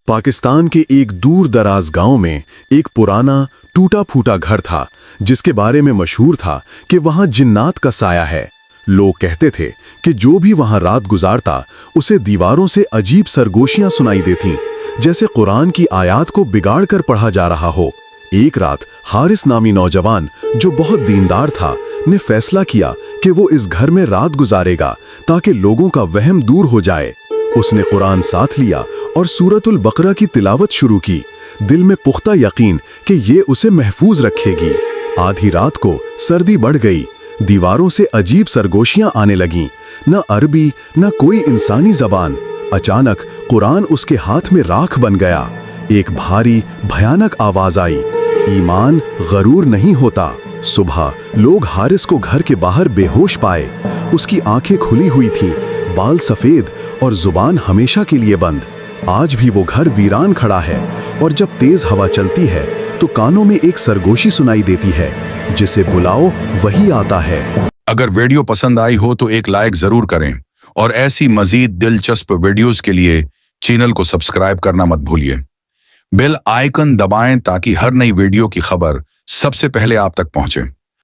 पाकिस्तान के एक दूर दराज गांव में एक पुराना टूटा फूटा घर था जिसके बारे में मशहूर था कि वहां जिन्नात का साया है। लोग कहते थे कि जो भी वहां रात गुजारता उसे दीवारों से अजीब सरगोशियां सुनाई देती, जैसे कुरान की आयत को बिगाड़ कर पढ़ा जा रहा हो। एक रात हारिस नामी नौजवान जो बहुत दीनदार था ने फैसला किया कि वो इस घर में रात गुजारेगा ताकि लोगों का वहम दूर हो जाए। उसने कुरान साथ लिया और सूरतुल बकरा की तिलावत शुरू की, दिल में पुख्ता यकीन कि ये उसे महफूज रखेगी। आधी रात को सर्दी बढ़ गई, दीवारों से अजीब सरगोशियां आने लगीं, न अरबी न कोई इंसानी जबान। अचानक कुरान उसके हाथ में राख बन गया। एक भारी भयानक आवाज आई, ईमान गरूर नहीं होता। सुबह लोग हारिस को घर के बाहर बेहोश पाए। उसकी आंखें खुली हुई थीं, बाल सफेद और जुबान हमेशा के लिए बंद। आज भी वो घर वीरान खड़ा है और जब तेज हवा चलती है तो कानों में एक सरगोशी सुनाई देती है, जिसे बुलाओ वही आता है। अगर वीडियो पसंद आई हो तो एक लाइक जरूर करें और ऐसी मजीद दिलचस्प वीडियोस के लिए चैनल को सब्सक्राइब करना मत भूलिए। बेल आइकन दबाएं ताकि हर नई वीडियो की खबर सबसे पहले आप तक पहुंचे।